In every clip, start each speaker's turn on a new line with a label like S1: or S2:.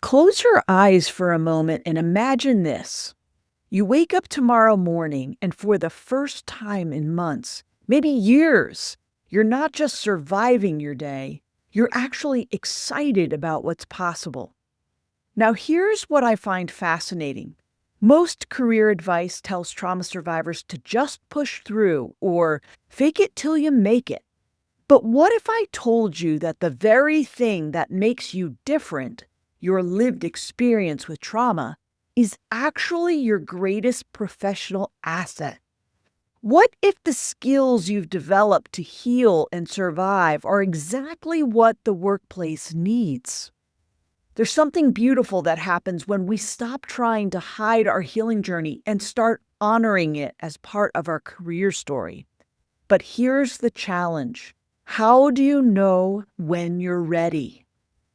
S1: Close your eyes for a moment and imagine this. You wake up tomorrow morning, and for the first time in months, maybe years, you're not just surviving your day, you're actually excited about what's possible. Now, here's what I find fascinating. Most career advice tells trauma survivors to just push through or fake it till you make it. But what if I told you that the very thing that makes you different, your lived experience with trauma, is actually your greatest professional asset? What if the skills you've developed to heal and survive are exactly what the workplace needs? There's something beautiful that happens when we stop trying to hide our healing journey and start honoring it as part of our career story. But here's the challenge. How do you know when you're ready?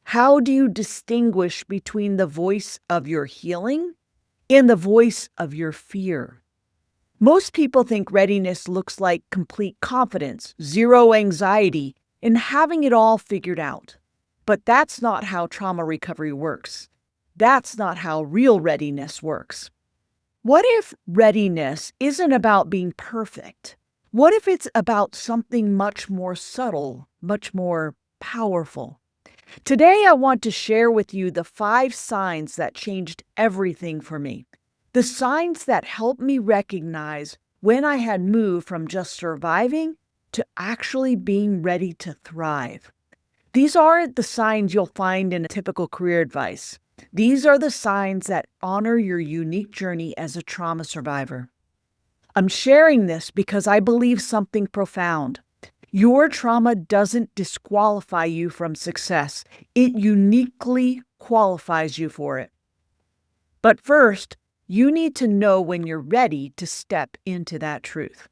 S1: How do you distinguish between the voice of your healing and the voice of your fear? Most people think readiness looks like complete confidence, zero anxiety, and having it all figured out. But that's not how trauma recovery works. That's not how real readiness works. What if readiness isn't about being perfect? What if it's about something much more subtle, much more powerful? Today, I want to share with you the 5 signs that changed everything for me. The signs that helped me recognize when I had moved from just surviving to actually being ready to thrive. These aren't the signs you'll find in a typical career advice. These are the signs that honor your unique journey as a trauma survivor. I'm sharing this because I believe something profound. Your trauma doesn't disqualify you from success. It uniquely qualifies you for it. But first, you need to know when you're ready to step into that truth.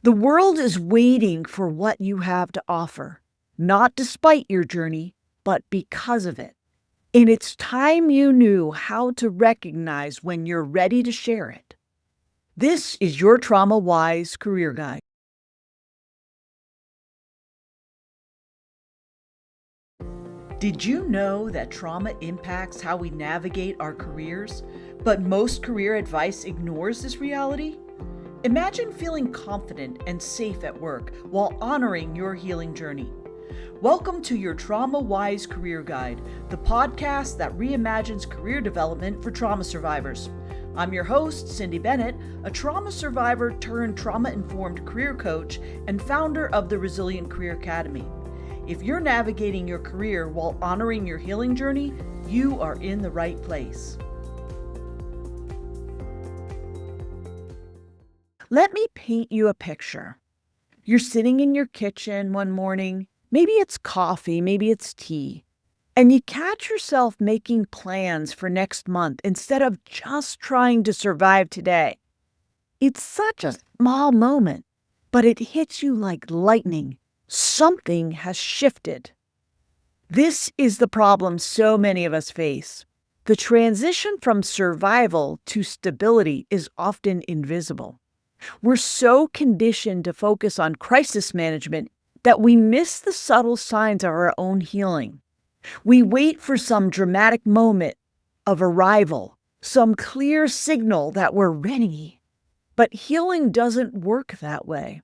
S1: The world is waiting for what you have to offer, not despite your journey, but because of it. And it's time you knew how to recognize when you're ready to share it. This is your Trauma Wise Career Guide. Did you know that trauma impacts how we navigate our careers, but most career advice ignores this reality? Imagine feeling confident and safe at work while honoring your healing journey. Welcome to your Trauma Wise Career Guide, the podcast that reimagines career development for trauma survivors. I'm your host, Cyndi Bennett, a trauma survivor turned trauma-informed career coach and founder of the Resilient Career Academy. If you're navigating your career while honoring your healing journey, you are in the right place. Let me paint you a picture. You're sitting in your kitchen one morning, maybe it's coffee, maybe it's tea, and you catch yourself making plans for next month instead of just trying to survive today. It's such a small moment, but it hits you like lightning. Something has shifted. This is the problem so many of us face. The transition from survival to stability is often invisible. We're so conditioned to focus on crisis management that we miss the subtle signs of our own healing. We wait for some dramatic moment of arrival, some clear signal that we're ready. But healing doesn't work that way.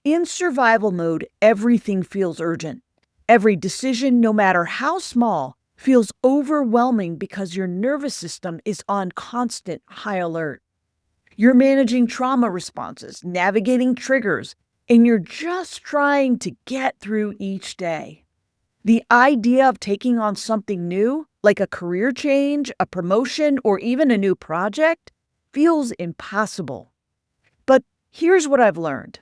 S1: In survival mode, everything feels urgent. Every decision, no matter how small, feels overwhelming because your nervous system is on constant high alert. You're managing trauma responses, navigating triggers, and you're just trying to get through each day. The idea of taking on something new, like a career change, a promotion, or even a new project, feels impossible. But here's what I've learned.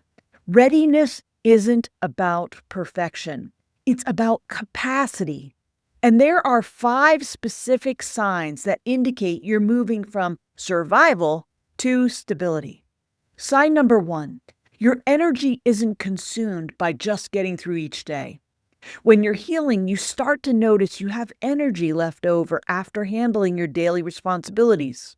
S1: Readiness isn't about perfection. It's about capacity. And there are 5 specific signs that indicate you're moving from survival to stability. Sign number 1, your energy isn't consumed by just getting through each day. When you're healing, you start to notice you have energy left over after handling your daily responsibilities.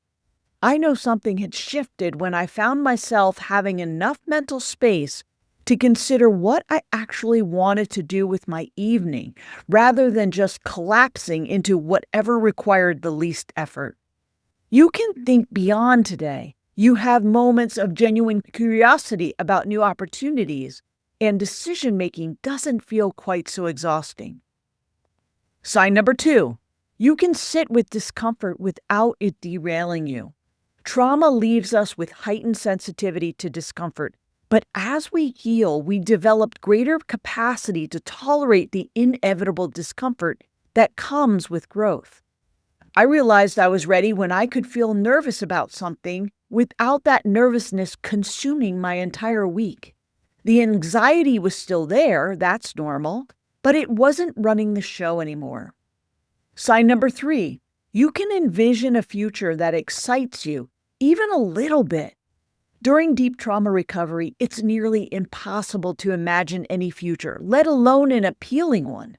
S1: I know something had shifted when I found myself having enough mental space to consider what I actually wanted to do with my evening, rather than just collapsing into whatever required the least effort. You can think beyond today. You have moments of genuine curiosity about new opportunities, and decision-making doesn't feel quite so exhausting. Sign number 2, you can sit with discomfort without it derailing you. Trauma leaves us with heightened sensitivity to discomfort, but as we heal, we develop greater capacity to tolerate the inevitable discomfort that comes with growth. I realized I was ready when I could feel nervous about something without that nervousness consuming my entire week. The anxiety was still there, that's normal, but it wasn't running the show anymore. Sign number 3, you can envision a future that excites you, even a little bit. During deep trauma recovery, it's nearly impossible to imagine any future, let alone an appealing one.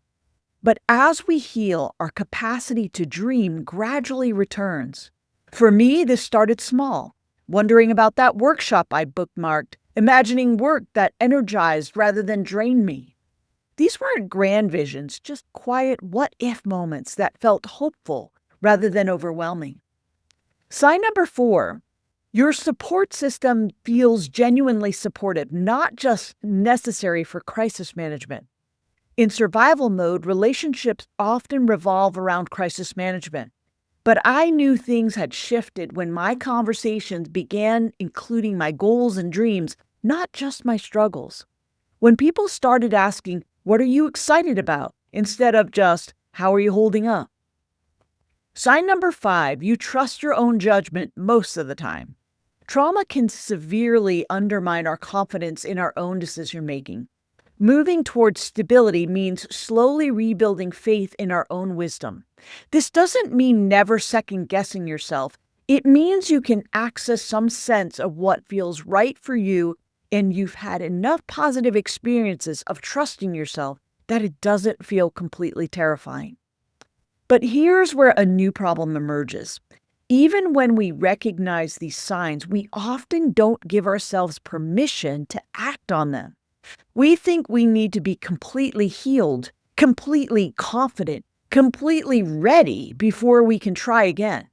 S1: But as we heal, our capacity to dream gradually returns. For me, this started small, wondering about that workshop I bookmarked, imagining work that energized rather than drained me. These weren't grand visions, just quiet what-if moments that felt hopeful rather than overwhelming. Sign number 4, your support system feels genuinely supportive, not just necessary for crisis management. In survival mode, relationships often revolve around crisis management. But I knew things had shifted when my conversations began including my goals and dreams, not just my struggles. When people started asking, "What are you excited about?" instead of just, "How are you holding up?" Sign number 5, you trust your own judgment most of the time. Trauma can severely undermine our confidence in our own decision-making. Moving towards stability means slowly rebuilding faith in our own wisdom. This doesn't mean never second-guessing yourself. It means you can access some sense of what feels right for you, and you've had enough positive experiences of trusting yourself that it doesn't feel completely terrifying. But here's where a new problem emerges. Even when we recognize these signs, we often don't give ourselves permission to act on them. We think we need to be completely healed, completely confident, completely ready before we can try again.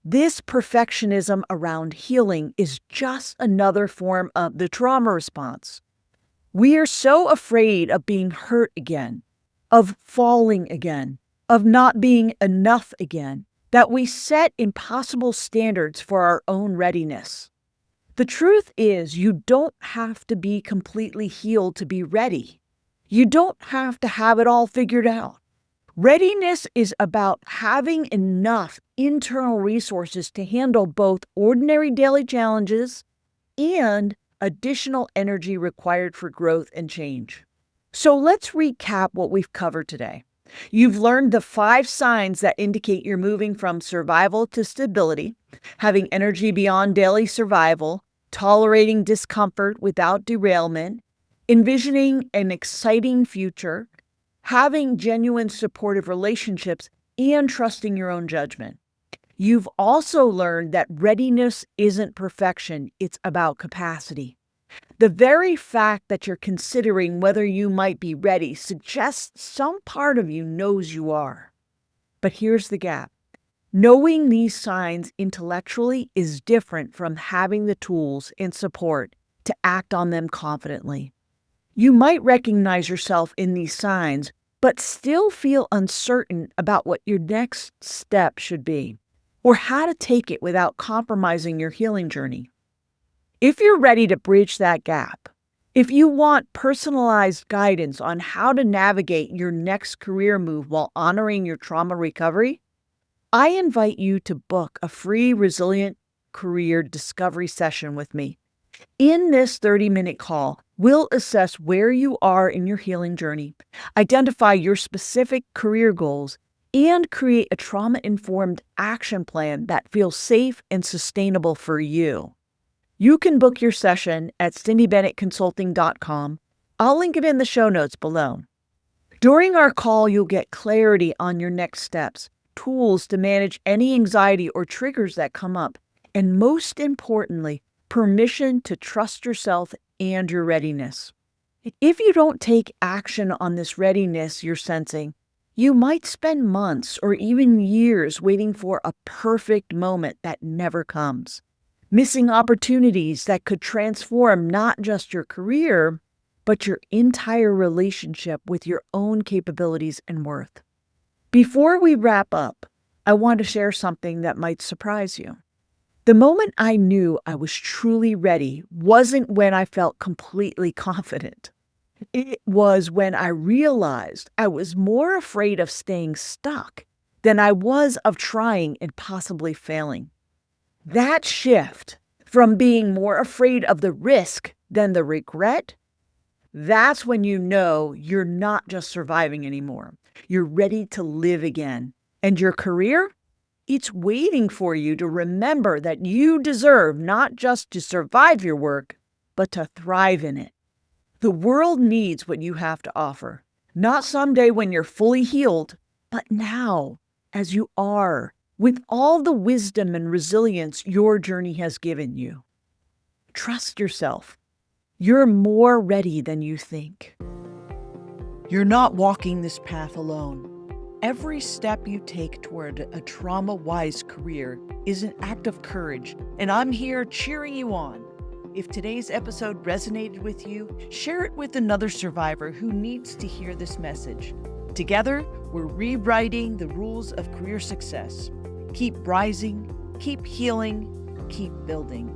S1: This perfectionism around healing is just another form of the trauma response. We are so afraid of being hurt again, of falling again, of not being enough again, that we set impossible standards for our own readiness. The truth is, you don't have to be completely healed to be ready. You don't have to have it all figured out. Readiness is about having enough internal resources to handle both ordinary daily challenges and additional energy required for growth and change. So let's recap what we've covered today. You've learned the 5 signs that indicate you're moving from survival to stability, having energy beyond daily survival, tolerating discomfort without derailment, envisioning an exciting future, having genuine supportive relationships, and trusting your own judgment. You've also learned that readiness isn't perfection, it's about capacity. The very fact that you're considering whether you might be ready suggests some part of you knows you are. But here's the gap. Knowing these signs intellectually is different from having the tools and support to act on them confidently. You might recognize yourself in these signs, but still feel uncertain about what your next step should be, or how to take it without compromising your healing journey. If you're ready to bridge that gap, if you want personalized guidance on how to navigate your next career move while honoring your trauma recovery, I invite you to book a free Resilient Career Discovery session with me. In this 30-minute call, we'll assess where you are in your healing journey, identify your specific career goals, and create a trauma-informed action plan that feels safe and sustainable for you. You can book your session at CindyBennettConsulting.com. I'll link it in the show notes below. During our call, you'll get clarity on your next steps, tools to manage any anxiety or triggers that come up, and most importantly, permission to trust yourself and your readiness. If you don't take action on this readiness you're sensing, you might spend months or even years waiting for a perfect moment that never comes, missing opportunities that could transform not just your career, but your entire relationship with your own capabilities and worth. Before we wrap up, I want to share something that might surprise you. The moment I knew I was truly ready wasn't when I felt completely confident. It was when I realized I was more afraid of staying stuck than I was of trying and possibly failing. That shift from being more afraid of the risk than the regret, that's when you know you're not just surviving anymore. You're ready to live again. And your career? It's waiting for you to remember that you deserve not just to survive your work, but to thrive in it. The world needs what you have to offer, not someday when you're fully healed, but now, as you are, with all the wisdom and resilience your journey has given you. Trust yourself. You're more ready than you think. You're not walking this path alone. Every step you take toward a trauma-wise career is an act of courage, and I'm here cheering you on. If today's episode resonated with you, share it with another survivor who needs to hear this message. Together, we're rewriting the rules of career success. Keep rising, keep healing, keep building.